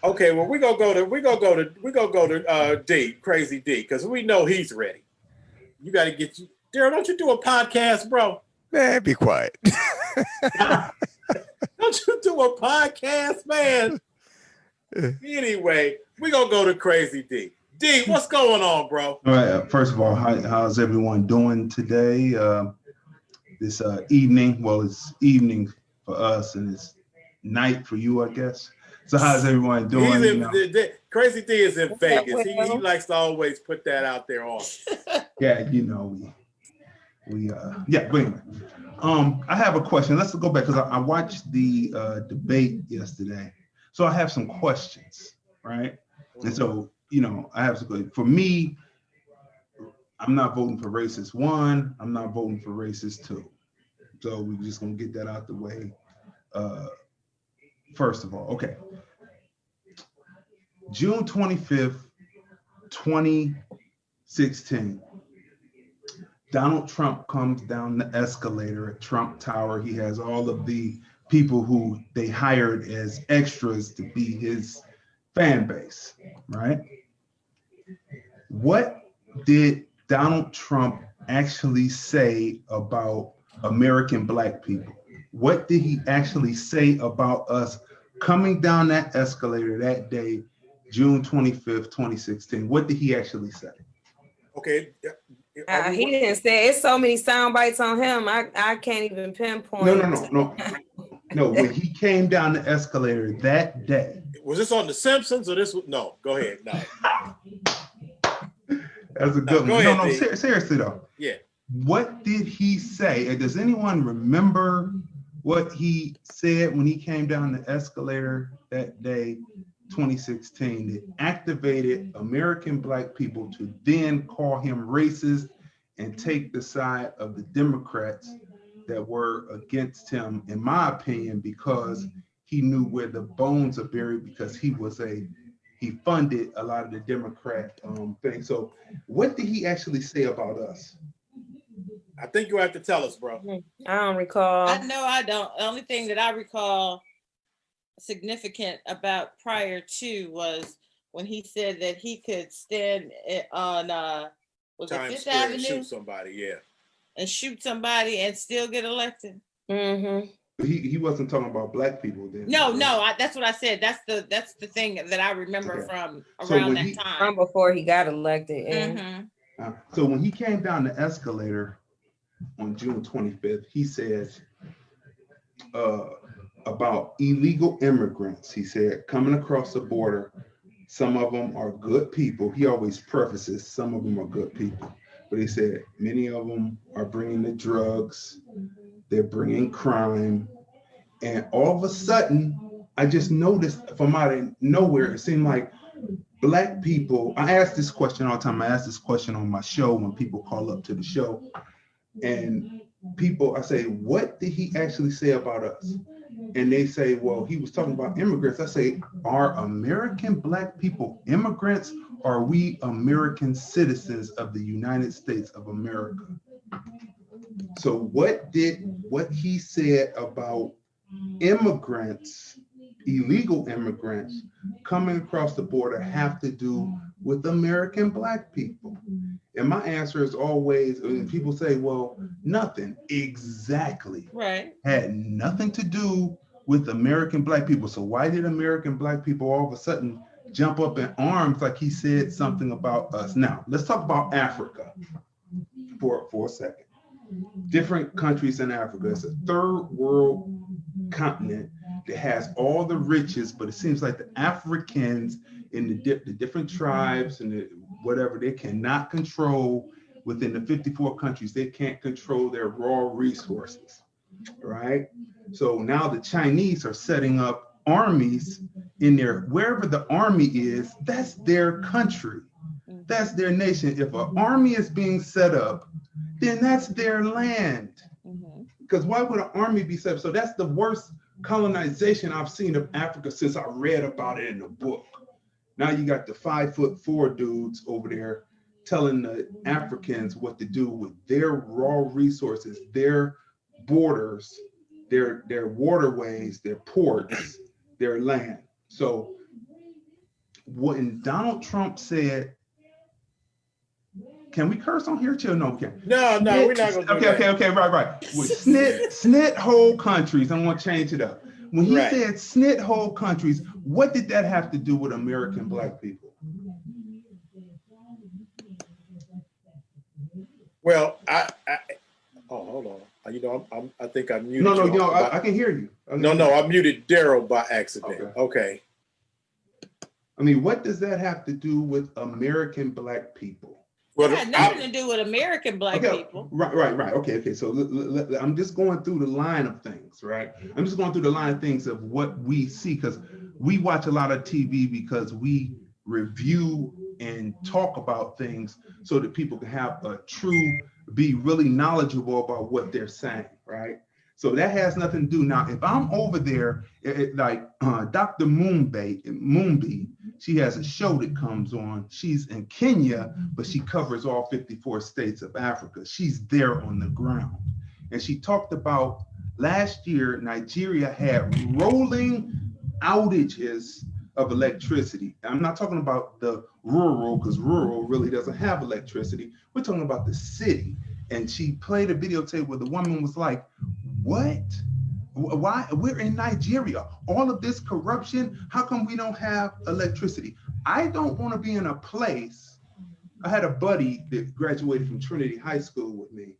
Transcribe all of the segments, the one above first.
Okay, well we gonna go to D, Crazy D, because we know he's ready. You got to get you, Daryl. Don't you do a podcast, bro? Man, be quiet. Don't you do a podcast, man? Anyway, we gonna go to Crazy D. D, what's going on, bro? All right. First of all, how's everyone doing today? This evening. Well, it's evening for us, and it's night for you, I guess. So, how's everyone doing? Crazy D is in Vegas. He likes to always put that out there on. Yeah, we yeah. But anyway, I have a question. Let's go back because I watched the debate yesterday. So I have some questions, right? And so, I have to. For me, I'm not voting for racist 1. I'm not voting for racist 2. So we're just gonna get that out the way. First of all, okay. June 25th, 2016. Donald Trump comes down the escalator at Trump Tower. He has all of the people who they hired as extras to be his fan base, right? What did Donald Trump actually say about American Black people? What did he actually say about us coming down that escalator that day, June 25th, 2016? What did he actually say? Okay. He didn't say. It's so many sound bites on him. I can't even pinpoint. No. When he came down the escalator that day. Was this on The Simpsons or this? No, go ahead. No. That's a good one. Ahead, seriously though. Yeah. What did he say? And does anyone remember what he said when he came down the escalator that day, 2016, that activated American Black people to then call him racist and take the side of the Democrats that were against him, in my opinion, because he knew where the bones are buried, because he funded a lot of the Democrat things. So what did he actually say about us? I think you have to tell us, bro. I don't recall. I don't. The only thing that I recall significant about prior to was when he said that he could stand on was it Fifth Avenue, shoot somebody, and shoot somebody and still get elected. Mm-hmm. He wasn't talking about Black people then. No, that's what I said. That's the thing that I remember from around that time. From before he got elected. Mm-hmm. So when he came down the escalator on June 25th, he said about illegal immigrants. He said, coming across the border, some of them are good people. He always prefaces, some of them are good people. But he said, many of them are bringing the drugs, they're bringing crime. And all of a sudden, I just noticed from out of nowhere, it seemed like Black people, I ask this question all the time. I ask this question on my show when people call up to the show. And people, I say, what did he actually say about us? And they say, well, he was talking about immigrants. I say, are American Black people immigrants? Or are we American citizens of the United States of America? So what he said about immigrants, illegal immigrants coming across the border have to do with American Black people? And my answer is always, when people say, well, nothing. Exactly. Right. Had nothing to do with American Black people. So why did American Black people all of a sudden jump up in arms like he said something about us? Now, let's talk about Africa for a second. Different countries in Africa. It's a third world continent that has all the riches, but it seems like the Africans in the different tribes and whatever, they cannot control within the 54 countries. They can't control their raw resources, right? So now the Chinese are setting up armies in there. Wherever the army is, that's their country. That's their nation. If an army is being set up, then that's their land. Because why would an army be set up? So that's the worst colonization I've seen of Africa since I read about it in a book. Now you got the 5'4" dudes over there telling the Africans what to do with their raw resources, their borders, their waterways, their ports, their land. So when Donald Trump said, can we curse on here, Chill? No, we can't. No, we're not gonna do that. Okay, right. With snit hole countries, I'm gonna change it up. When he said snit hole countries, what did that have to do with American Black people? Well, oh, hold on. You know, I think I muted. No, I can hear you. No, I muted Daryl by accident. Okay. I mean, what does that have to do with American Black people? Well, it had nothing to do with American Black people. Right. Okay. So I'm just going through the line of things, right? I'm just going through the line of things of what we see, because we watch a lot of TV because we review and talk about things so that people can have be really knowledgeable about what they're saying, right? So that has nothing to do. Now, if I'm over there, like Dr. Moonbee, she has a show that comes on. She's in Kenya, but she covers all 54 states of Africa. She's there on the ground. And she talked about last year, Nigeria had rolling outages of electricity. I'm not talking about the rural, because rural really doesn't have electricity. We're talking about the city. And she played a videotape where the woman was like, what? Why? We're in Nigeria. All of this corruption, how come we don't have electricity? I don't want to be in a place. I had a buddy that graduated from Trinity High School with me.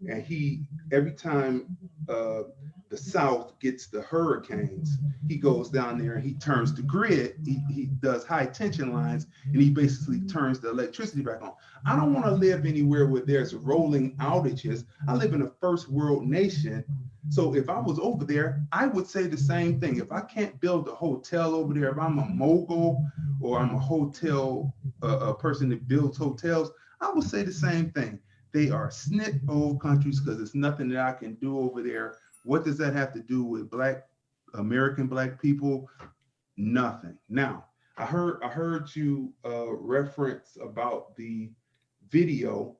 And every time the South gets the hurricanes, he goes down there and he turns the grid. He does high tension lines, and he basically turns the electricity back on. I don't want to live anywhere where there's rolling outages. I live in a first world nation. So if I was over there, I would say the same thing. If I can't build a hotel over there, if I'm a mogul or I'm a hotel a person that builds hotels, I would say the same thing. They are snit old countries because there's nothing that I can do over there. What does that have to do with American Black people? Nothing. Now, I heard you reference about the video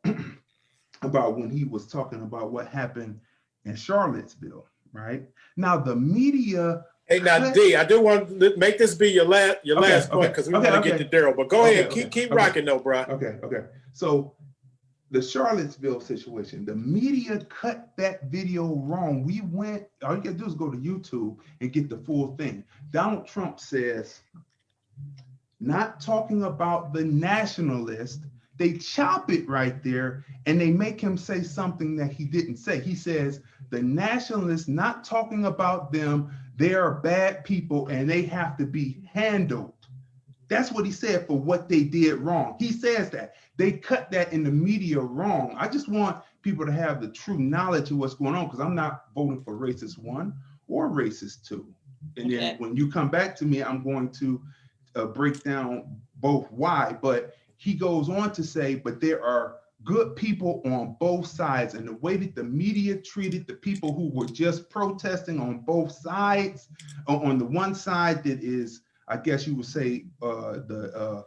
about when he was talking about what happened in Charlottesville, right? Now the media. Hey, now D, I do want to make this be your last point, because we want to get to Daryl. But go ahead, keep rocking though, bro. Okay. So the Charlottesville situation, the media cut that video wrong. All you gotta do is go to YouTube and get the full thing. Donald Trump says, not talking about the nationalists, they chop it right there and they make him say something that he didn't say. He says, the nationalists, not talking about them, they are bad people and they have to be handled. That's what he said for what they did wrong. He says that. They cut that in the media wrong. I just want people to have the true knowledge of what's going on, because I'm not voting for racist 1 or racist 2. And then when you come back to me, I'm going to break down both why. But he goes on to say, but there are good people on both sides. And the way that the media treated the people who were just protesting on both sides, on the one side that is, I guess you would say, the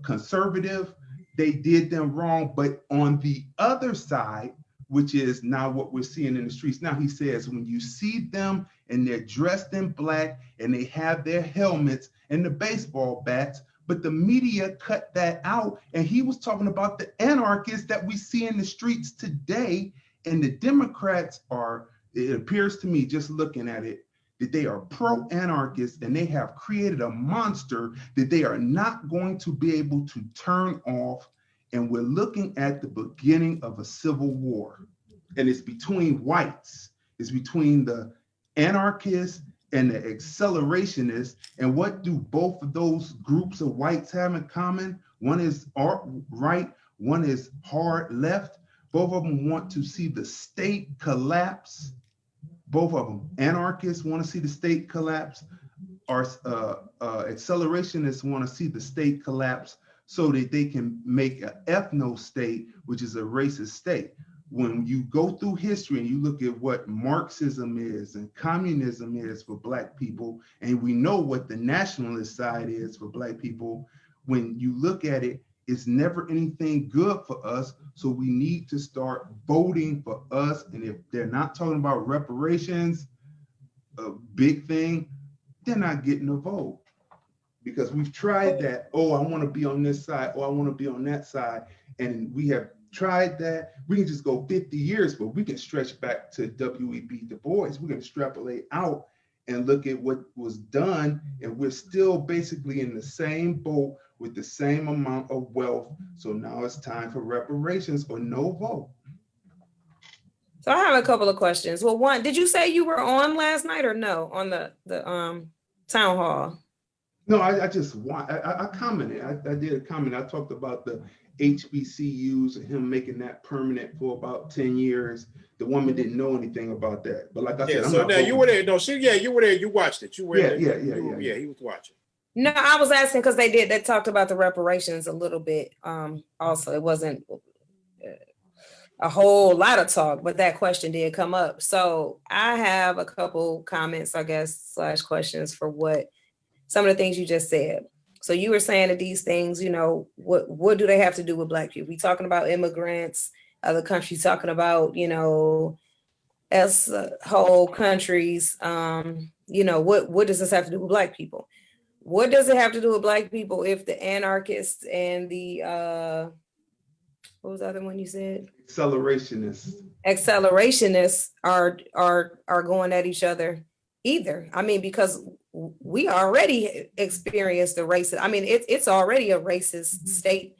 conservative, they did them wrong. But on the other side, which is now what we're seeing in the streets, now he says, when you see them and they're dressed in black and they have their helmets and the baseball bats, but the media cut that out. And he was talking about the anarchists that we see in the streets today. And the Democrats are, it appears to me, just looking at it, that they are pro-anarchists and they have created a monster that they are not going to be able to turn off. And we're looking at the beginning of a civil war. And it's between whites. It's between the anarchists and the accelerationists. And what do both of those groups of whites have in common? One is right, one is hard left. Both of them want to see the state collapse. Both of them, anarchists want to see the state collapse, or accelerationists want to see the state collapse so that they can make an ethno state, which is a racist state. When you go through history and you look at what Marxism is and communism is for Black people, and we know what the nationalist side is for Black people, when you look at it, it's never anything good for us. So we need to start voting for us. And if they're not talking about reparations, a big thing, they're not getting a vote. Because we've tried that, oh, I want to be on this side, or I want to be on that side. And we have tried that. We can just go 50 years, but we can stretch back to W.E.B. Du Bois. We can extrapolate out and look at what was done. And we're still basically in the same boat with the same amount of wealth. So now it's time for reparations or no vote. So I have a couple of questions. Well, one, did you say you were on last night or no on the town hall? No, I just want, I commented, I did a comment. I talked about the HBCUs and him making that permanent for about 10 years. The woman didn't know anything about that. But like I said, I'm so not now you were there. No, you were there. You watched it. You were Yeah, there. yeah. He was watching. No, I was asking because they talked about the reparations a little bit. Also, it wasn't a whole lot of talk, but that question did come up. So I have a couple comments, I guess, / questions for what some of the things you just said. So you were saying that these things, you know, what do they have to do with Black people? We talking about immigrants, other countries talking about, you know, as whole countries. You know, what does this have to do with Black people? What does it have to do with Black people if the anarchists and the what was the other one you said? Accelerationists are going at each other either. I mean, because we already experienced the racist. I mean, it's already a racist state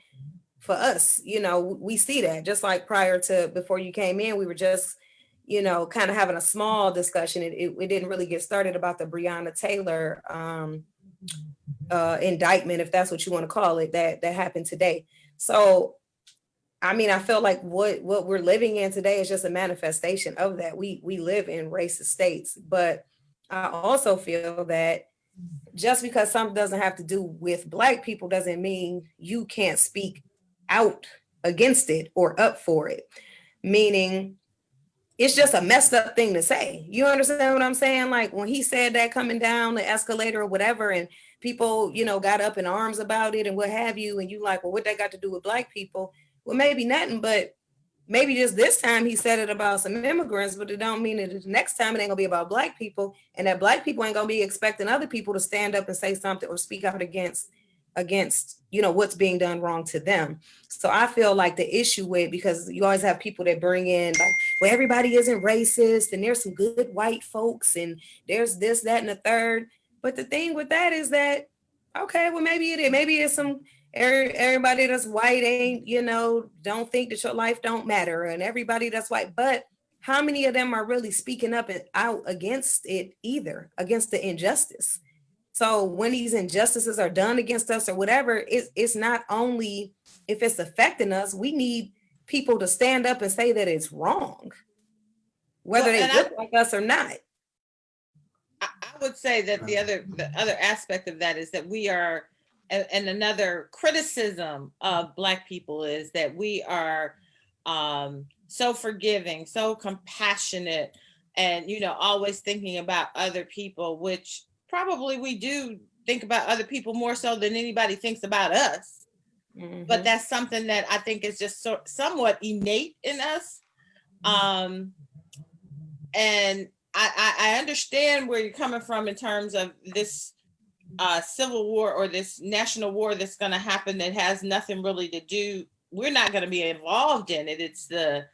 for us. You know, we see that just like prior to before you came in, we were just, you know, kind of having a small discussion. It didn't really get started about the Breonna Taylor indictment, if that's what you want to call it, that happened today. So, I mean, I feel like what we're living in today is just a manifestation of that. We live in racist states, but I also feel that just because something doesn't have to do with Black people doesn't mean you can't speak out against it or up for it. Meaning, it's just a messed up thing to say. You understand what I'm saying? Like when he said that coming down the escalator or whatever, and people, you know, got up in arms about it and what have you, and you like, well, what that got to do with Black people? Well, maybe nothing, but maybe just this time he said it about some immigrants, but it don't mean that the next time it ain't gonna be about Black people, and that Black people ain't gonna be expecting other people to stand up and say something or speak out against, you know, what's being done wrong to them. So I feel like the issue with, because you always have people that bring in like, well, everybody isn't racist and there's some good white folks and there's this, that, and the third. But the thing with that is that, okay, well, maybe it is. Maybe it's some everybody that's white ain't, you know, don't think that your life don't matter, and everybody that's white. But how many of them are really speaking up and out against it either, against the injustice? So when these injustices are done against us or whatever, it's not only if it's affecting us, we need people to stand up and say that it's wrong, whether they look like us or not. I would say that the other aspect of that is that we are, and another criticism of Black people is that we are so forgiving, so compassionate, and, you know, always thinking about other people, which probably we do think about other people more so than anybody thinks about us. Mm-hmm. But that's something that I think is just somewhat innate in us. And I understand where you're coming from in terms of this civil war or this national war that's going to happen that has nothing really to do. We're not going to be involved in it. It's the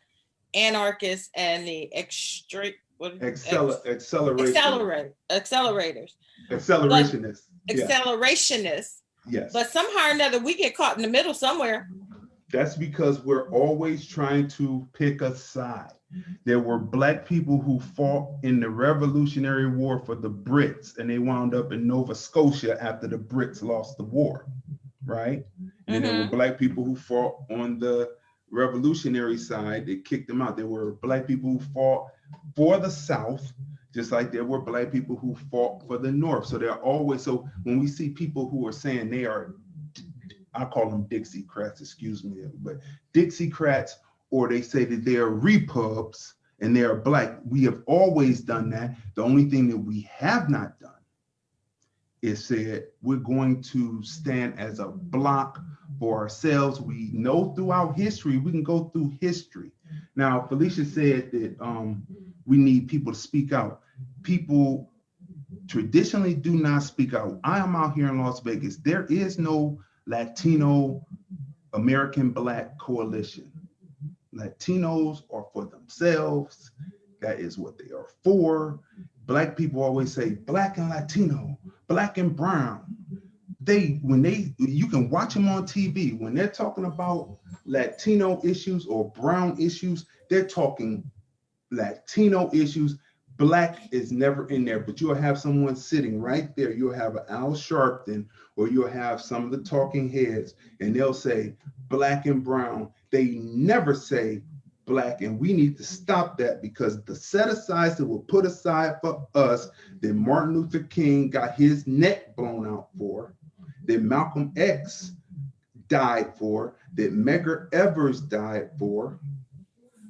anarchists and the accelerationists. Yes. But somehow or another, we get caught in the middle somewhere. That's because we're always trying to pick a side. There were Black people who fought in the Revolutionary War for the Brits, and they wound up in Nova Scotia after the Brits lost the war, right? And there were Black people who fought on the revolutionary side. They kicked them out. There were Black people who fought for the South, just like there were Black people who fought for the North. So they're always, so when we see people who are saying they are, I call them Dixiecrats, excuse me, but Dixiecrats, or they say that they are repubs and they are Black. We have always done that. The only thing that we have not done is said we're going to stand as a block for ourselves. We know throughout history, we can go through history. Now, Felicia said that we need people to speak out. People traditionally do not speak out. I am out here in Las Vegas. There is no Latino American Black coalition. Latinos are for themselves. That is what they are for. Black people always say Black and Latino, Black and brown. You can watch them on TV. When they're talking about Latino issues or brown issues, they're talking Latino issues. Black is never in there, but you'll have someone sitting right there. You'll have an Al Sharpton, or you'll have some of the talking heads, and they'll say Black and brown. They never say Black, and we need to stop that, because the set-asides that were put aside for us, that Martin Luther King got his neck blown out for, that Malcolm X died for, that Medgar Evers died for,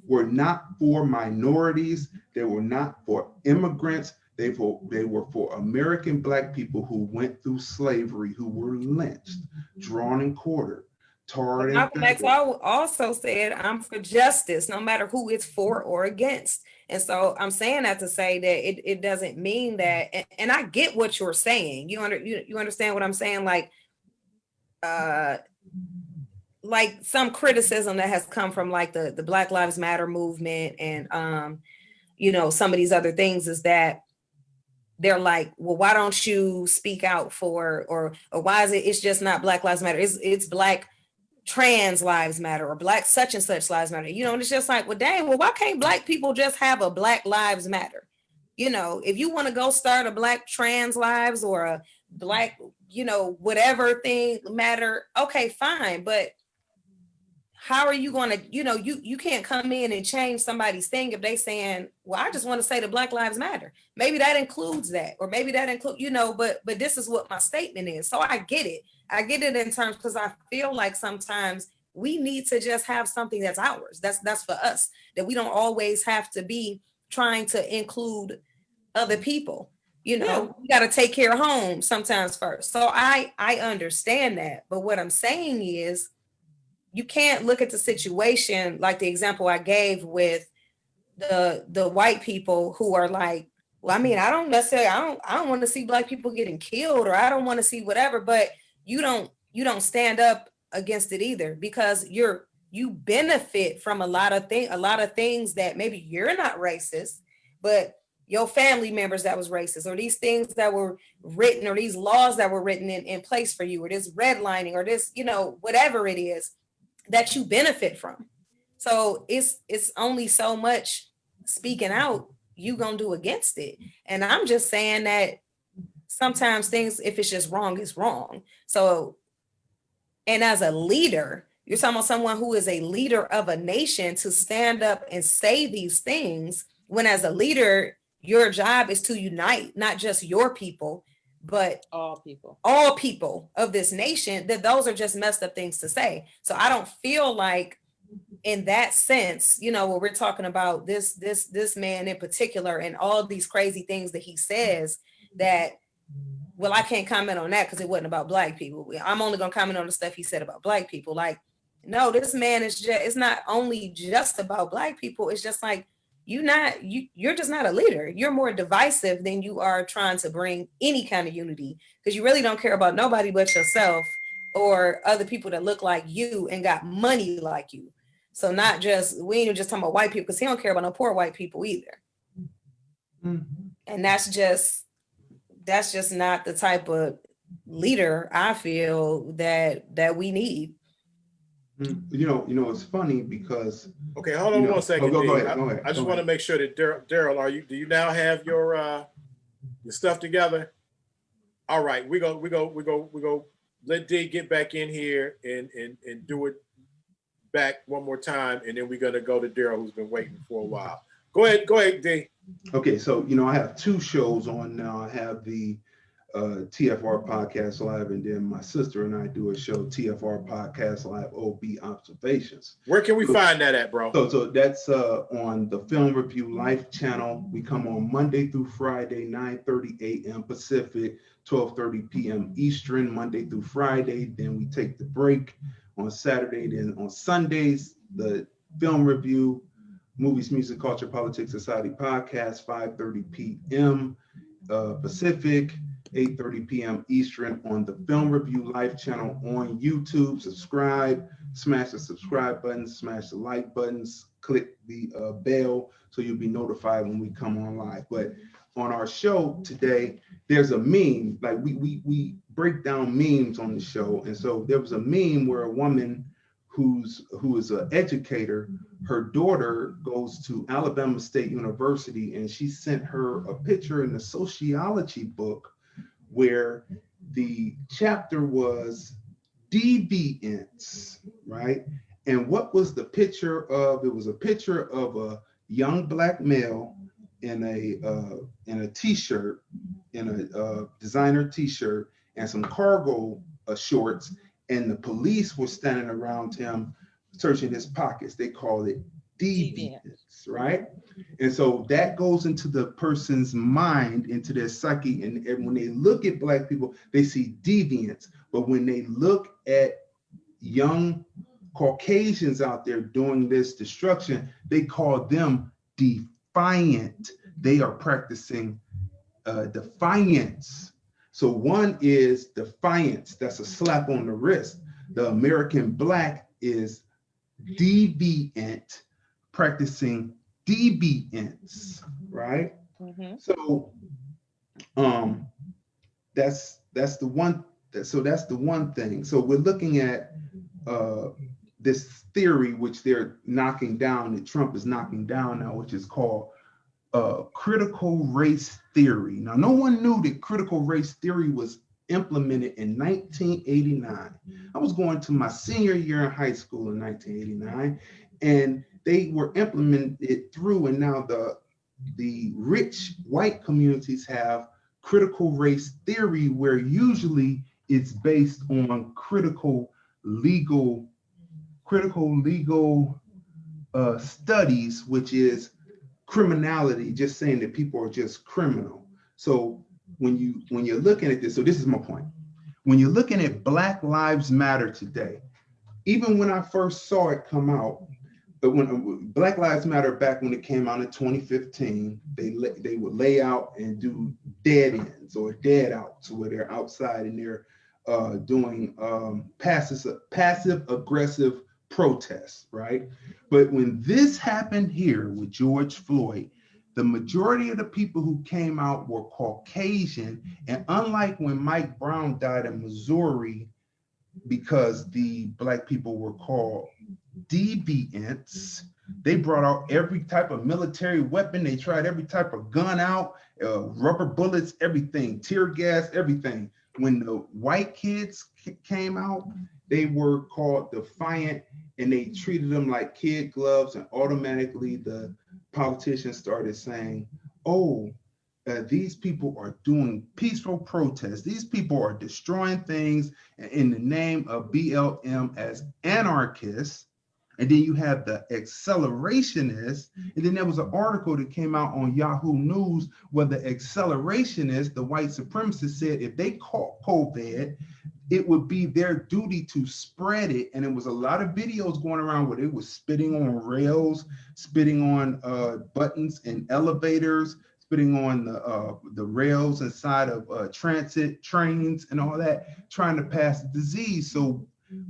were not for minorities. They were not for immigrants. They were for American Black people who went through slavery, who were lynched, drawn and quartered, tarred and Malcolm X feathered. also said, "I'm for justice, no matter who it's for or against." And so I'm saying that to say that it doesn't mean that, and I get what you're saying. You understand what I'm saying? Like some criticism that has come from like the Black Lives Matter movement and some of these other things is that they're like, well, why don't you speak out for, or why is it's just not Black Lives Matter? It's Black trans lives matter, or Black such and such lives matter. And it's just like, well, dang, well, why can't Black people just have a Black Lives Matter? If you want to go start a Black trans lives or a Black, whatever thing matter, okay, fine. But how are you going to, you can't come in and change somebody's thing if they saying, well, I just want to say the Black Lives Matter. Maybe that includes that, or maybe that includes, but this is what my statement is. So I get it. I get it in terms, because I feel like sometimes we need to just have something that's ours. That's for us, that we don't always have to be trying to include other people. We got to take care of home sometimes first. So I understand that. But what I'm saying is, you can't look at the situation like the example I gave with the white people who are like, well, I mean, I don't want to see Black people getting killed, or I don't want to see whatever, but you don't stand up against it either, because you benefit from a lot of things that maybe you're not racist, but your family members that was racist, or these things that were written, or these laws that were written in place for you, or this redlining, or this, whatever it is that you benefit from. So it's only so much speaking out you gonna do against it. And I'm just saying that sometimes things, if it's just wrong, it's wrong. So, and as a leader, you're talking about someone who is a leader of a nation to stand up and say these things, when as a leader, your job is to unite, not just your people, but all people of this nation. That those are just messed up things to say. So I don't feel like, in that sense, where we're talking about this man in particular and all these crazy things that he says, that, well, I can't comment on that because it wasn't about Black people. I'm only gonna comment on the stuff he said about Black people. Like, no, this man it's not only just about Black people. It's just like, you're just not a leader. You're more divisive than you are trying to bring any kind of unity, because you really don't care about nobody but yourself or other people that look like you and got money like you. So we ain't even just talking about white people, because he don't care about no poor white people either. Mm-hmm. And that's just not the type of leader I feel that we need. It's funny because. Okay, hold on 1 second. Go ahead. I just want to make sure that Daryl, do you now have your stuff together? All right, we go. Let D get back in here and do it back one more time, and then we're gonna go to Daryl, who's been waiting for a while. Go ahead, D. Okay, so I have two shows on now. I have the TFR Podcast Live, and then my sister and I do a show, TFR Podcast Live OB Observations. Where can we find that at, bro? So that's on the Film Review Life channel. We come on Monday through Friday, 9:30 a.m. Pacific, 12:30 p.m. Eastern, Monday through Friday. Then we take the break on Saturday. Then on Sundays, the Film Review, Movies, Music, Culture, Politics, Society podcast, 5:30 p.m. Pacific, 8:30 p.m. Eastern on the Film Review Live channel on YouTube. Subscribe, smash the subscribe button, smash the like buttons, click the bell so you'll be notified when we come on live. But on our show today, there's a meme, like we break down memes on the show. And so there was a meme where a woman who is an educator, her daughter goes to Alabama State University, and she sent her a picture in the sociology book where the chapter was deviance, right? And what was the picture of? It was a picture of a young Black male in a t-shirt, in a designer t-shirt and some cargo shorts, and the police were standing around him searching his pockets. They called it deviance, right? And so that goes into the person's mind, into their psyche, and when they look at Black people, they see deviance. But when they look at young Caucasians out there doing this destruction, they call them defiant. They are practicing defiance. So one is defiance, that's a slap on the wrist. The American Black is deviant, practicing deviance, right? Mm-hmm. So that's the one. So that's the one thing. So we're looking at this theory which they're knocking down, that Trump is knocking down now, which is called critical race theory. Now, no one knew that critical race theory was implemented in 1989. I was going to my senior year in high school in 1989, and they were implemented through, and now the rich white communities have critical race theory, where usually it's based on critical legal studies, which is criminality, just saying that people are just criminal. So when you're looking at this, so this is my point. When you're looking at Black Lives Matter today, even when I first saw it come out, but when Black Lives Matter, back when it came out in 2015, they would lay out and do dead ends or dead outs, where they're outside and they're doing passive aggressive protests, right? But when this happened here with George Floyd, the majority of the people who came out were Caucasian. And unlike when Mike Brown died in Missouri, because the Black people were called deviants, they brought out every type of military weapon. They tried every type of gun out, rubber bullets, everything, tear gas, everything. When the white kids came out, they were called defiant, and they treated them like kid gloves, and automatically the politicians started saying, oh, these people are doing peaceful protests. These people are destroying things in the name of BLM as anarchists. And then you have the accelerationists. And then there was an article that came out on Yahoo News where the accelerationists, the white supremacists, said if they caught COVID, it would be their duty to spread it. And there was a lot of videos going around where they were spitting on rails, spitting on buttons in elevators, spitting on the rails inside of transit trains and all that, trying to pass the disease. So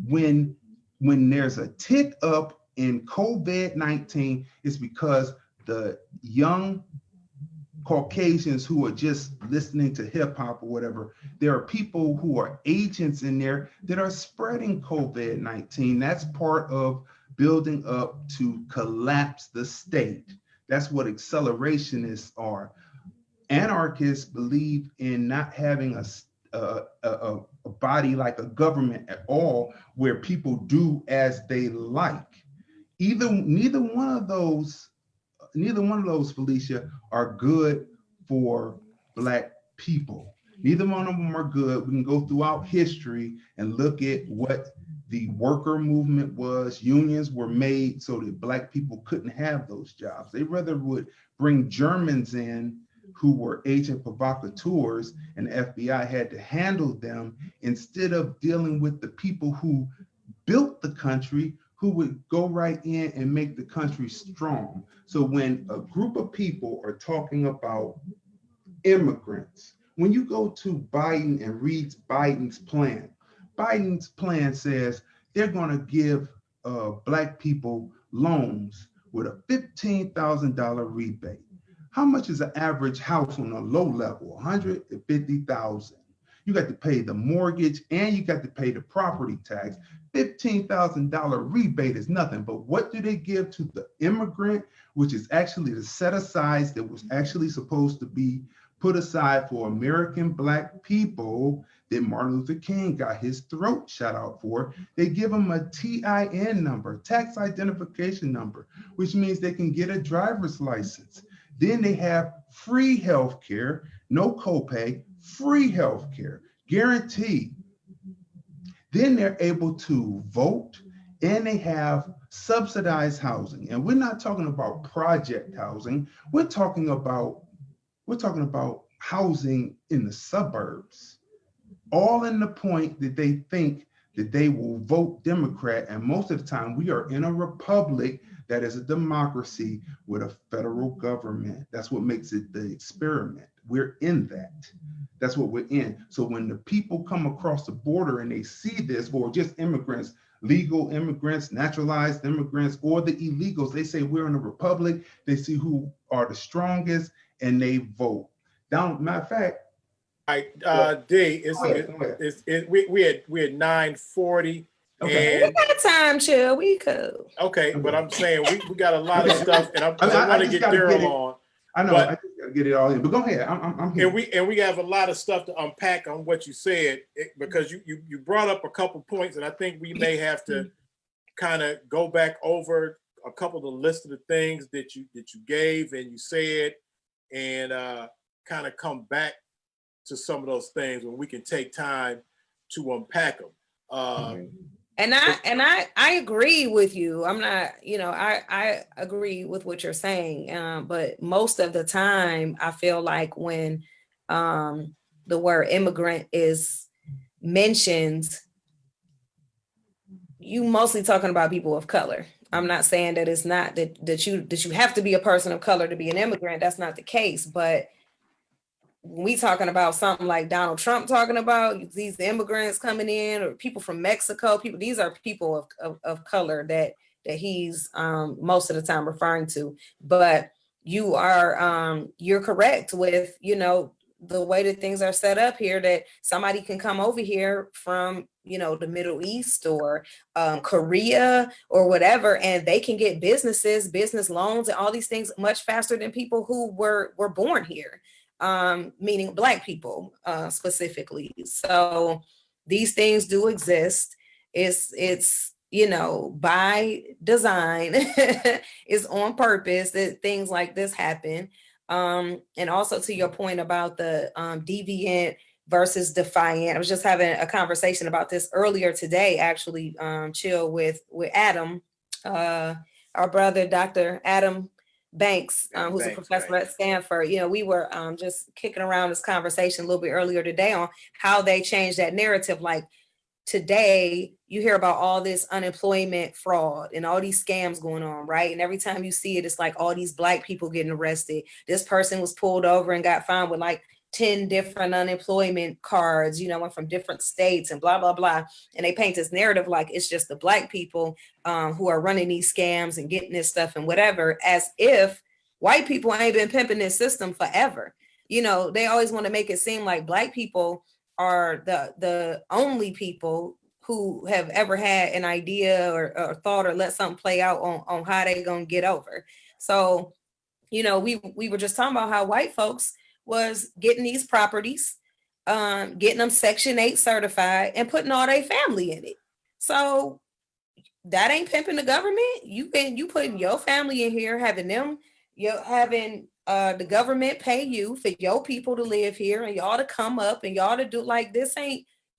when there's a tick up in COVID-19, it's because the young Caucasians who are just listening to hip hop or whatever, there are people who are agents in there that are spreading COVID-19. That's part of building up to collapse the state. That's what accelerationists are. Anarchists believe in not having a body like a government at all, where people do as they like. Neither one of those, Felicia, are good for Black people. Neither one of them are good. We can go throughout history and look at what the worker movement was. Unions were made so that Black people couldn't have those jobs. They rather would bring Germans in who were agent provocateurs, and the FBI had to handle them instead of dealing with the people who built the country, who would go right in and make the country strong. So when a group of people are talking about immigrants. When you go to Biden and read Biden's plan says they're going to give Black people loans with a $15,000 rebate. How much is an average house on a low level? 150,000. You got to pay the mortgage and you got to pay the property tax. $15,000 rebate is nothing, but what do they give to the immigrant, which is actually the set aside that was actually supposed to be put aside for American Black people that Martin Luther King got his throat shut out for? They give them a TIN number, tax identification number, which means they can get a driver's license. Then they have free health care, no copay, free health care, guaranteed. Then they're able to vote and they have subsidized housing. And we're not talking about project housing. We're talking about housing in the suburbs, all in the point that they think that they will vote Democrat. And most of the time we are in a republic that is a democracy with a federal government. That's what makes it the experiment. We're in that. That's what we're in. So when the people come across the border and they see this, or just immigrants, legal immigrants, naturalized immigrants, or the illegals, they say we're in a republic. They see who are the strongest and they vote. Down, matter of fact, D, we had 9:40. Okay. And We got time, chill. We could. okay, but I'm saying we got a lot of stuff, and I want to get Daryl on. I know, But, I just gotta get it all in, but go ahead. I'm here. and we have a lot of stuff to unpack on what you said, because you brought up a couple points, and I think we may have to kind of go back over a couple of the list of the things that you gave and you said, and kind of come back to some of those things when we can take time to unpack them. And I agree with you. I'm not, I agree with what you're saying. But most of the time, I feel like when the word immigrant is mentioned, you mostly talking about people of color. I'm not saying that it's not that you have to be a person of color to be an immigrant. That's not the case. But when we talking about something like Donald Trump talking about these immigrants coming in, or people from Mexico, these are people of color that he's most of the time referring to. But you are you're correct with, the way that things are set up here, that somebody can come over here from, the Middle East or Korea or whatever, and they can get business loans and all these things much faster than people who were born here. Meaning Black people specifically. So these things do exist. It's by design, is on purpose that things like this happen. And also to your point about the deviant versus defiant, I was just having a conversation about this earlier today, actually, chill with Adam, our brother, Dr. Adam Banks, who's a professor at Stanford. We were just kicking around this conversation a little bit earlier today on how they changed that narrative. Like today, you hear about all this unemployment fraud and all these scams going on, right? And every time you see it, it's like all these Black people getting arrested. This person was pulled over and got fined with like 10 different unemployment cards, went from different states and blah, blah, blah. And they paint this narrative like it's just the Black people who are running these scams and getting this stuff and whatever, as if white people ain't been pimping this system forever. They always want to make it seem like Black people are the only people who have ever had an idea or thought or let something play out on how they gonna get over. So, we were just talking about how white folks was getting these properties, getting them Section 8 certified and putting all their family in it. So that ain't pimping the government. You putting your family in here, having the government pay you for your people to live here and y'all to come up and y'all to do like this.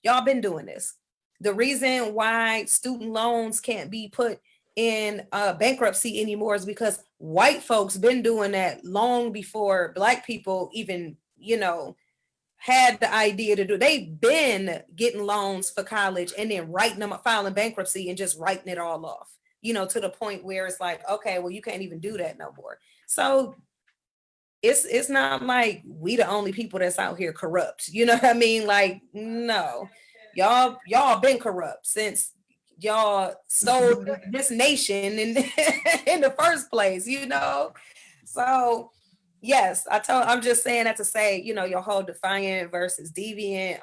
Y'all been doing this. The reason why student loans can't be put in bankruptcy anymore is because white folks been doing that long before Black people even, had the idea to do. They've been getting loans for college and then writing them up, filing bankruptcy and just writing it all off, to the point where it's like, okay, well, you can't even do that no more. So it's not like we the only people that's out here corrupt. You know what I mean? Like, no, y'all been corrupt since y'all stole this nation in in the first place, you know? So yes, I'm just saying that to say, you know, your whole defiant versus deviant,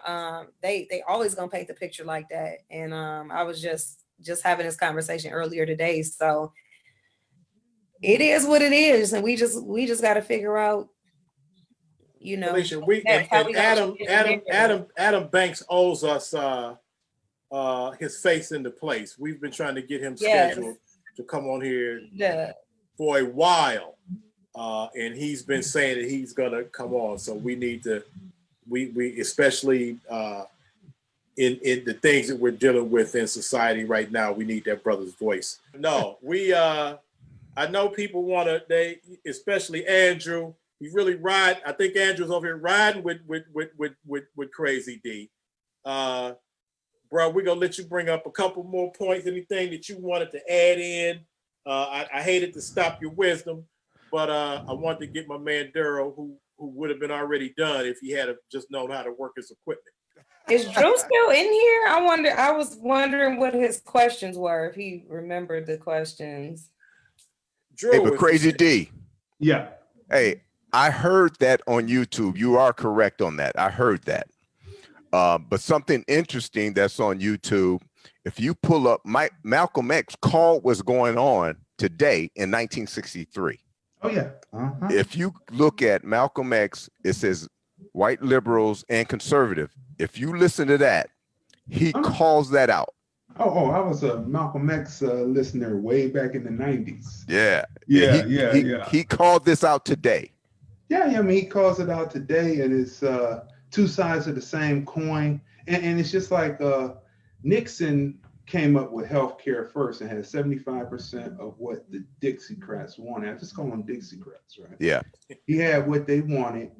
they always gonna paint the picture like that. And I was just having this conversation earlier today. So it is what it is, and we just got to figure out, you know, Alicia, we next, how and we gonna change the narrative. Adam Banks owes us his face into place. We've been trying to get him Yes. scheduled to come on here Yeah. for a while. And he's been saying that he's gonna come on. So we need to, we especially in the things that we're dealing with in society right now, we need that brother's voice. No, I know people wanna, especially Andrew, he really ride. I think Andrew's over here riding with Crazy D. Bro, we're gonna let you bring up a couple more points, anything that you wanted to add in. I hated to stop your wisdom, but I wanted to get my man Daryl, who would have been already done if he had just known how to work his equipment. Is Drew still in here? I was wondering what his questions were, if he remembered the questions. Drew, Hey, but Crazy D. Yeah. Hey, I heard that on YouTube. You are correct on that. I heard that. But something interesting that's on YouTube, if you pull up Malcolm X called what's going on today in 1963. Oh, yeah. If you look at Malcolm X, it says white liberals and conservative. If you listen to that, he calls that out. Oh, I was a Malcolm X listener way back in the 90s. Yeah. He called this out today. Yeah, I mean, he calls it out today, and it's two sides of the same coin. And it's just like Nixon came up with health care first and had 75% of what the Dixiecrats wanted. I just call them Dixiecrats, right? Yeah. He had what they wanted,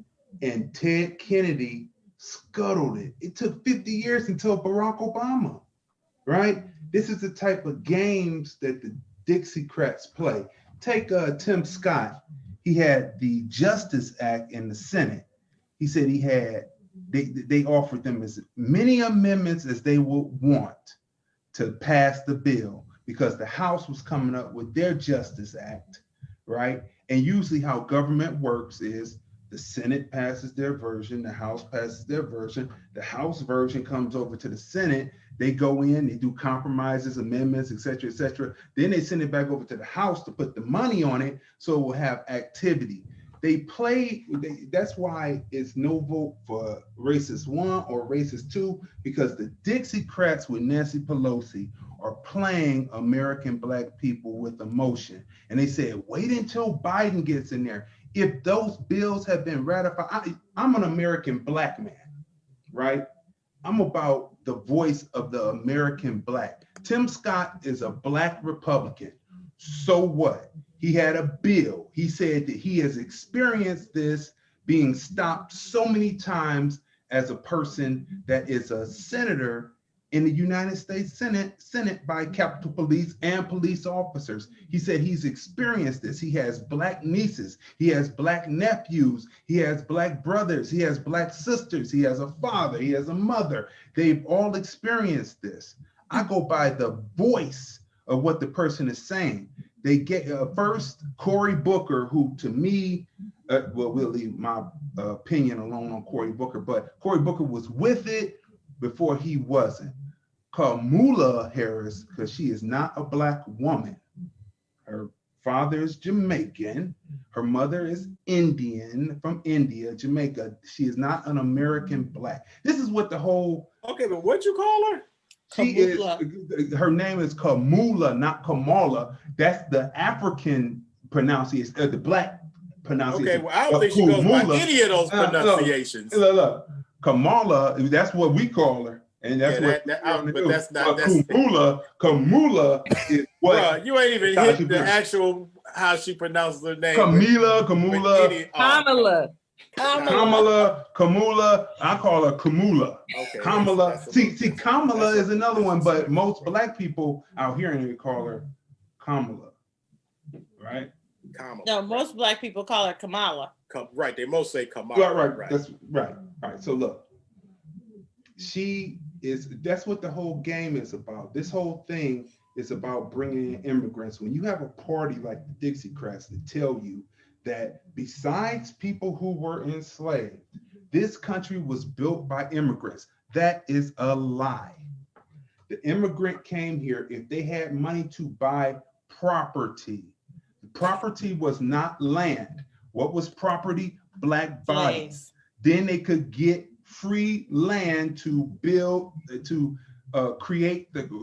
and Ted Kennedy scuttled it. It took 50 years until Barack Obama, right? This is the type of games that the Dixiecrats play. Take Tim Scott. He had the Justice Act in the Senate. He said he had, they offered them as many amendments as they would want to pass the bill, because the House was coming up with their Justice Act, right? And usually how government works is the Senate passes their version, the House passes their version, the House version comes over to the Senate, they go in, they do compromises, amendments, et cetera, then they send it back over to the House to put the money on it so it will have activity. That's why it's no vote for racist 1 or racist 2, because the Dixiecrats with Nancy Pelosi are playing American Black people with emotion. And they said, wait until Biden gets in there. If those bills have been ratified, I'm an American Black man, right? I'm about the voice of the American Black. Tim Scott is a Black Republican. So what? He had a bill. He said that he has experienced this being stopped so many times as a person that is a senator in the United States Senate by Capitol Police and police officers. He said he's experienced this. He has Black nieces, he has Black nephews, he has Black brothers, he has Black sisters, he has a father, he has a mother. They've all experienced this. I go by the voice of what the person is saying. They get first Cory Booker, who to me, well, we'll leave my opinion alone on Cory Booker, but Cory Booker was with it before he wasn't. Kamala Harris, because she is not a Black woman. Her father is Jamaican. Her mother is Indian, from India, Jamaica. She is not an American Black. This is what the whole... Okay, but what'd you call her? Her name is Kamala, not Kamala. That's the African pronunciation, the Black pronunciation. Okay, well, I don't think she goes by any of those pronunciations. Look, Kamala, that's what we call her. And that's Kamala is what. Bruh, you ain't even hit the actual how she pronounces her name. Kamala. I call her Kamala. Okay, Kamala. See, Kamala is another one, but most Black people out here they call her Kamala, right? Kamala. No, most Black people call her Kamala. Right. They most say Kamala. Right. That's right. All right. So look, that's what the whole game is about. This whole thing is about bringing in immigrants. When you have a party like the Dixiecrats that tell you that besides people who were enslaved, this country was built by immigrants, that is a lie. The immigrant came here if they had money to buy property. The property was not land. What was property? Black bodies. Then they could get free land to build, to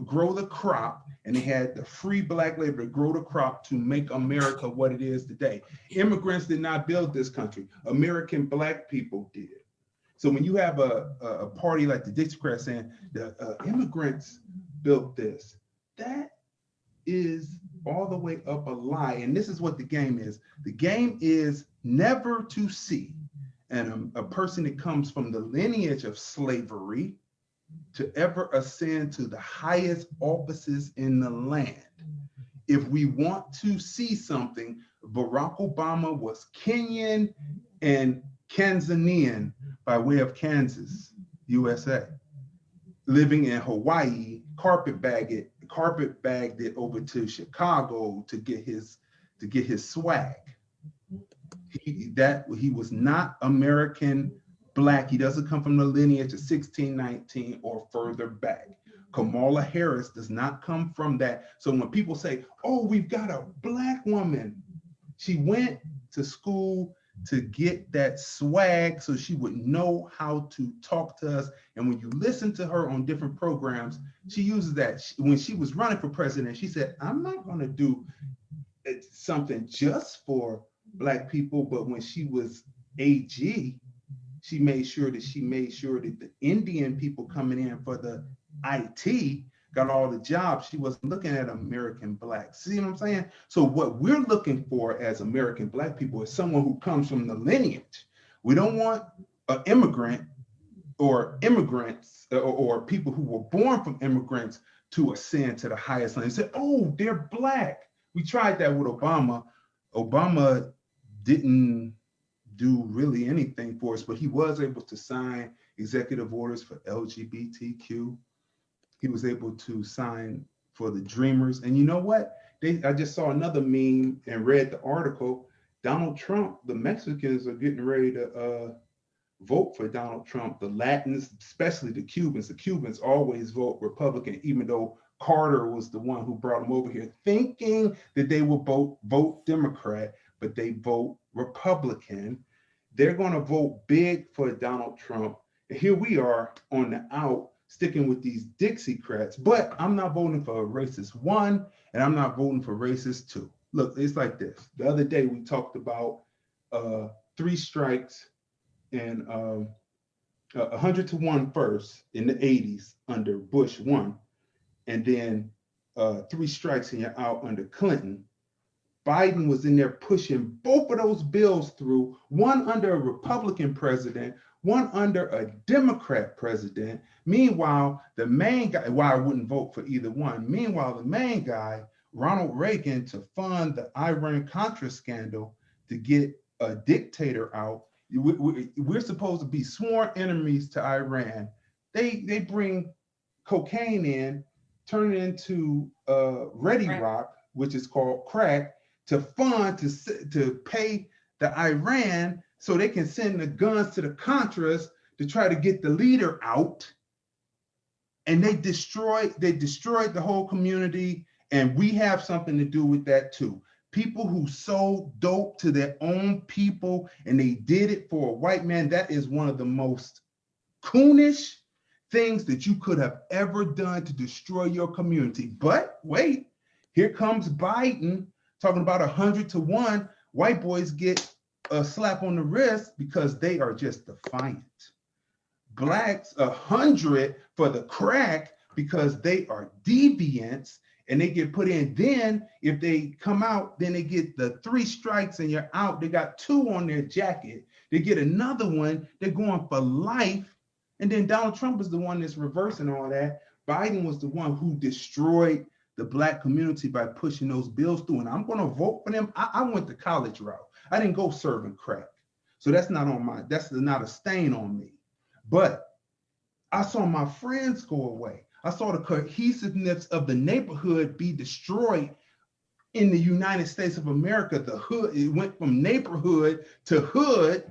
grow the crop, and they had the free Black labor to grow the crop to make America what it is today. Immigrants did not build this country. American Black people did. So when you have a party like the Dixiecrats saying the immigrants built this, that is all the way up a lie. And this is what the game is. The game is never to see and a person that comes from the lineage of slavery to ever ascend to the highest offices in the land. If we want to see something, Barack Obama was Kenyan and Tanzanian by way of Kansas, USA, living in Hawaii, carpetbagged it over to Chicago to get his swag. He was not American Black. He doesn't come from the lineage of 1619 or further back. Kamala Harris does not come from that. So when people say, oh, we've got a Black woman, she went to school to get that swag so she would know how to talk to us. And when you listen to her on different programs, she uses that. When she was running for president, she said, I'm not going to do something just for Black people. But when she was AG, she made sure that the Indian people coming in for the IT got all the jobs. She wasn't looking at American Blacks. See what I'm saying? So what we're looking for as American Black people is someone who comes from the lineage. We don't want an immigrant or immigrants or people who were born from immigrants to ascend to the highest land and say, oh, they're Black. We tried that with Obama. Obama didn't do really anything for us, but he was able to sign executive orders for LGBTQ. He was able to sign for the Dreamers. And you know what? I just saw another meme and read the article. Donald Trump, the Mexicans are getting ready to vote for Donald Trump. The Latins, especially the Cubans always vote Republican, even though Carter was the one who brought them over here, thinking that they will vote Democrat, but they vote Republican. They're going to vote big for Donald Trump. And here we are on the out, sticking with these Dixiecrats, but I'm not voting for a racist 1, and I'm not voting for racist 2. Look, it's like this. The other day we talked about 3 strikes and 100 to 1 first in the 80s under Bush 1, and then 3 strikes and you're out under Clinton. Biden was in there pushing both of those bills through, one under a Republican president, one under a Democrat president. Meanwhile, the main guy, why I wouldn't vote for either one. Meanwhile, the main guy, Ronald Reagan, to fund the Iran-Contra scandal to get a dictator out. We're supposed to be sworn enemies to Iran. They bring cocaine in, turn it into Ready Rock, which is called crack, to fund, to pay the Iran so they can send the guns to the Contras to try to get the leader out. And they destroyed the whole community, and we have something to do with that too. People who sold dope to their own people and they did it for a white man, that is one of the most coonish things that you could have ever done to destroy your community. But wait, here comes Biden talking about 100 to 1. White boys get a slap on the wrist because they are just defiant. Blacks 100 for the crack because they are deviants and they get put in. Then if they come out, then they get the 3 strikes and you're out. They got 2 on their jacket. They get another one. They're going for life. And then Donald Trump is the one that's reversing all that. Biden was the one who destroyed the Black community by pushing those bills through. And I'm going to vote for them. I went the college route. I didn't go serving crack. So that's not a stain on me. But I saw my friends go away. I saw the cohesiveness of the neighborhood be destroyed in the United States of America. The hood, it went from neighborhood to hood.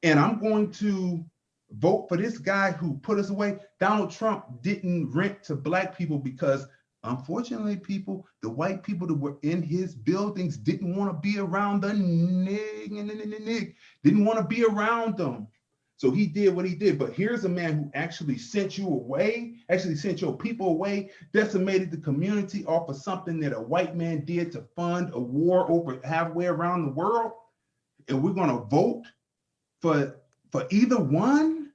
And I'm going to vote for this guy who put us away. Donald Trump didn't rent to Black people because, unfortunately, the white people that were in his buildings didn't want to be around didn't want to be around them. So he did what he did. But here's a man who actually sent you away, actually sent your people away, decimated the community off of something that a white man did to fund a war over halfway around the world. And we're going to vote for either one,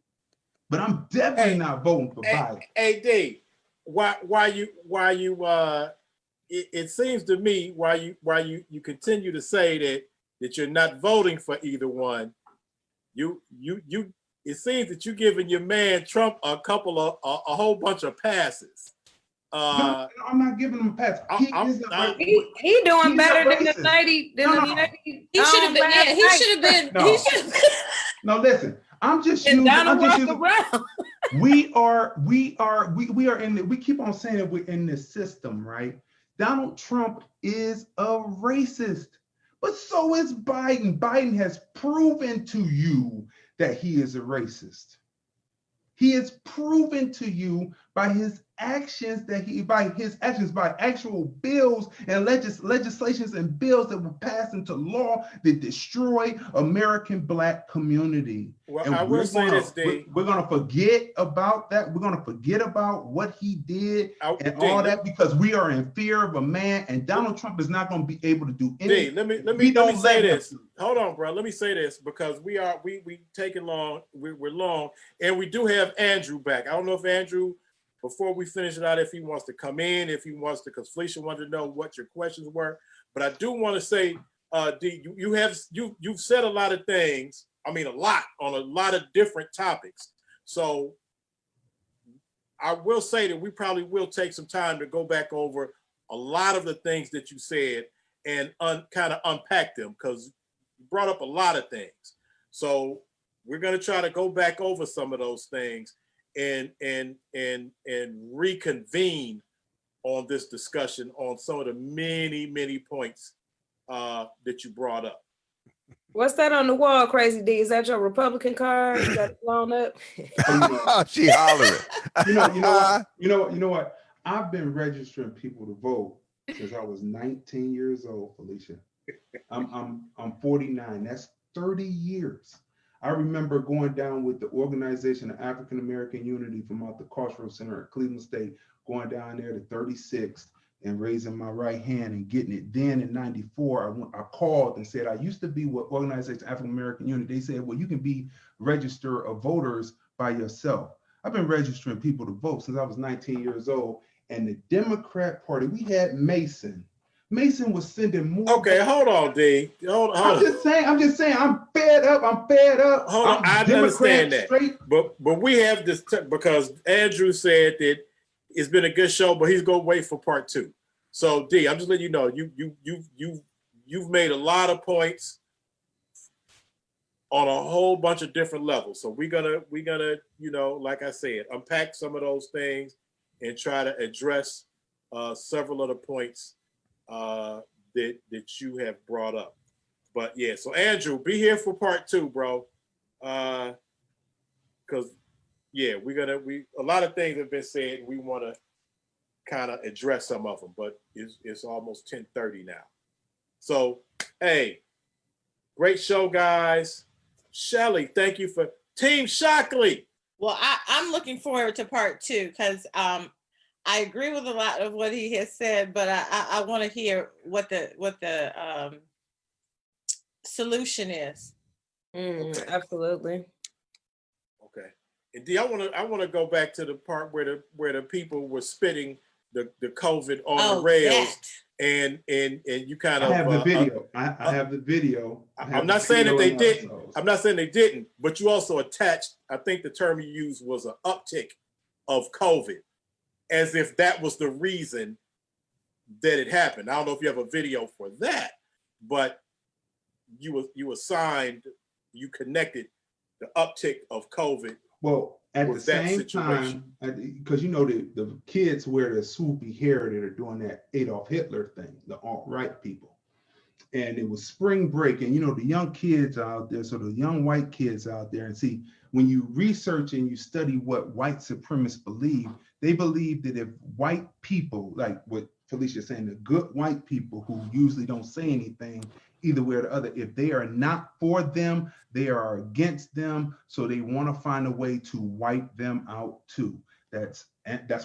but I'm definitely not voting for Biden. Hey, D, it seems to me why you continue to say that you're not voting for either one. It seems that you're giving your man Trump a whole bunch of passes. No, I'm not giving him a pass. He doing better than the 90. He should have been. Yeah, he should have been. No. He should have been. No, listen. I'm just And using. Donald walk around. We are in the, we keep on saying that we're in this system, right? Donald Trump is a racist, but so is Biden. Biden has proven to you that he is a racist. He has proven to you by his actions by actual bills and legislations and bills that were passed into law that destroy American Black community. Well, and I will say this, D. We're going to forget about that. We're going to forget about what he did all that because we are in fear of a man, and Donald Trump is not going to be able to do anything. D, let me say this. Hold on, bro. Let me say this because we taking long. We're long, and we do have Andrew back. I don't know if Andrew, before we finish it out, if he wants to come in, if he wants to, because Felicia wanted to know what your questions were. But I do want to say, D, you've said a lot of things. I mean, a lot on a lot of different topics. So I will say that we probably will take some time to go back over a lot of the things that you said and kind of unpack them because you brought up a lot of things. So we're going to try to go back over some of those things and reconvene on this discussion on some of the many points that you brought up. What's that on the wall, Crazy D? Is that your Republican card? You got it blown up? She hollering. You know what? I've been registering people to vote since I was 19 years old, Felicia. I'm 49. That's 30 years. I remember going down with the Organization of African American Unity from out the Crossroads Center at Cleveland State, going down there to 36th and raising my right hand and getting it. Then in 94, I called and said, I used to be with Organization of African American Unity. They said, well, you can be register of voters by yourself. I've been registering people to vote since I was 19 years old. And the Democrat Party, we had Mason. Mason was sending more. Okay, hold on, D. Hold on. I'm just saying, I'm fed up. Hold on, I understand that. But we have this because Andrew said that it's been a good show, but he's gonna wait for part 2. So D, I'm just letting you know, you've made a lot of points on a whole bunch of different levels. So we're gonna, you know, like I said, unpack some of those things and try to address several of the points that you have brought up. But yeah, so Andrew, be here for part 2, bro. Because yeah, a lot of things have been said. We want to kind of address some of them, but it's almost 10:30 now. So hey, great show, guys. Shelly, thank you for Team Shockley. Well, I'm looking forward to part 2 because I agree with a lot of what he has said, but I want to hear what the solution is. Okay. Absolutely. Okay. And D, I want to go back to the part where the people were spitting the COVID on the rails, and you kind of. I have the video. I have the video. I'm not saying that they didn't. I'm not saying they didn't, but you also attached. I think the term you used was an uptick of COVID, as if that was the reason that it happened. I don't know if you have a video for that, but you assigned, you connected the uptick of COVID. Well, at the with that same situation. time, because you know the kids wear the swoopy hair that are doing that Adolf Hitler thing, the alt-right people. And it was spring break, and you know the young kids out there, so the young white kids out there, and see, when you research and you study what white supremacists believe, they believe that if white people, like what Felicia's saying, the good white people who usually don't say anything either way or the other, if they are not for them, they are against them, so they want to find a way to wipe them out too. That's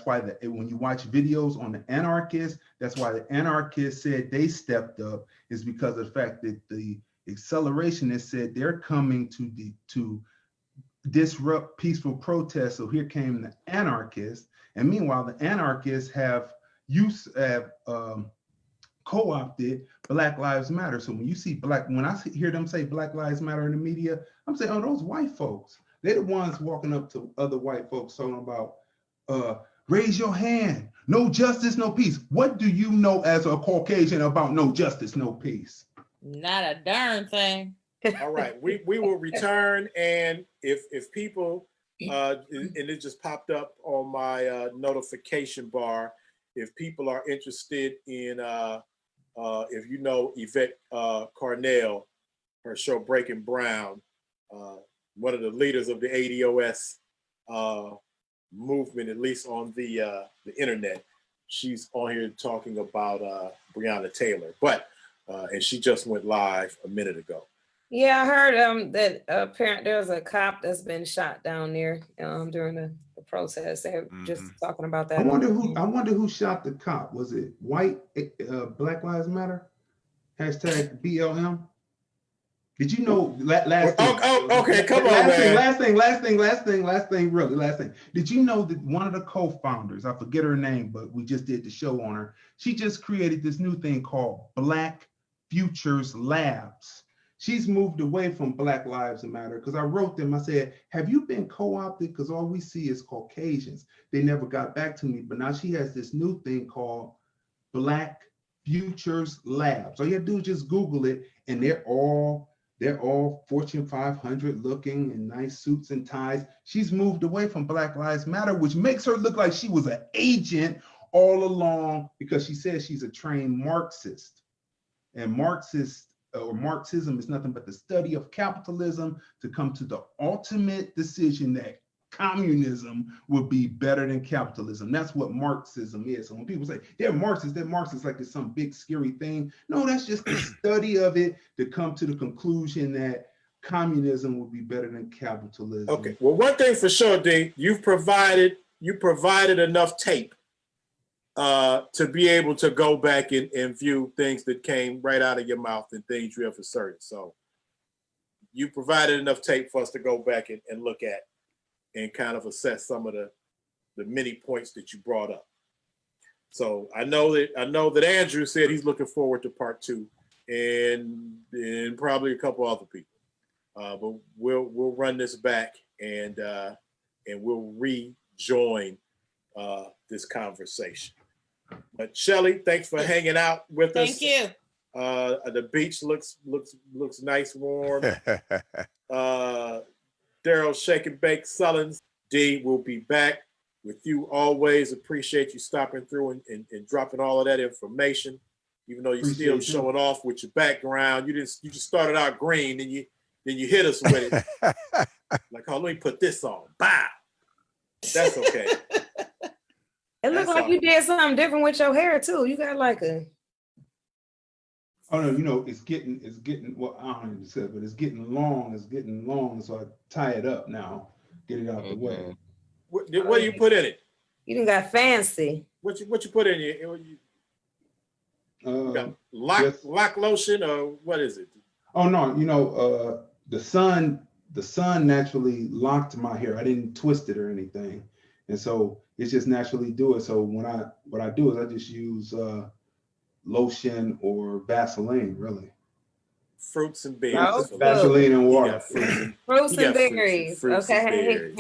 why when you watch videos on the anarchists, that's why the anarchists said they stepped up, is because of the fact that the accelerationists said they're coming to disrupt peaceful protests. So here came the anarchists, and meanwhile the anarchists have co-opted Black Lives Matter. So when you see when I hear them say Black Lives Matter in the media, I'm saying, oh, those white folks, they're the ones walking up to other white folks talking about raise your hand, no justice, no peace. What do you know as a Caucasian about no justice, no peace? Not a darn thing. All right, we will return, and if people and it just popped up on my notification bar, if people are interested in if you know Yvette Carnell, her show Breaking Brown, one of the leaders of the ADOS movement, at least on the internet, she's on here talking about Breonna Taylor, but and she just went live a minute ago. Yeah, I heard that apparently there's a cop that's been shot down there during the protest. They're just talking about that. I wonder who shot the cop. Was it white Black Lives Matter? Hashtag BLM. Did you know last thing? Okay, come on, man. Last thing. Did you know that one of the co-founders, I forget her name, but we just did the show on her. She just created this new thing called Black Futures Labs. She's moved away from Black Lives Matter because I wrote them. I said, have you been co-opted? Because all we see is Caucasians. They never got back to me, but now she has this new thing called Black Futures Labs. All you have to do is just Google it, and they're all Fortune 500 looking in nice suits and ties. She's moved away from Black Lives Matter, which makes her look like she was an agent all along, because she says she's a trained Marxist. And Marxism is nothing but the study of capitalism to come to the ultimate decision that communism would be better than capitalism. That's what Marxism is. So when people say they're Marxists like it's some big scary thing. No, that's just the study of it to come to the conclusion that communism would be better than capitalism. Okay. Well, one thing for sure, D, you provided enough tape to be able to go back and view things that came right out of your mouth and things you have asserted. So you provided enough tape for us to go back and look at and kind of assess some of the many points that you brought up. So I know that Andrew said he's looking forward to part 2, and probably a couple other people. But we'll run this back and we'll rejoin this conversation. But Shelly, thanks for hanging out with us. Thank you. The beach looks nice, warm. Daryl Shake and Bake Sullins. D will be back with you always. Appreciate you stopping through and dropping all of that information, even though you're still showing off with your background. You just started out green, and then you hit us with it. Like, oh, let me put this on. Bow. That's okay. It looks like you did something different with your hair too. You got like a. Oh no, you know, it's getting, well, I don't even say, but it's getting long, so I tie it up now, get it out the way. What do you put in it? You done got fancy. What you put in it? You got lock lotion, or what is it? Oh no, you know, the sun naturally locked my hair. I didn't twist it or anything. And so it's just naturally do it. So what I do is I just use lotion or Vaseline, really. Fruits and berries. Oh, Vaseline and water. Fruits and berries. Okay.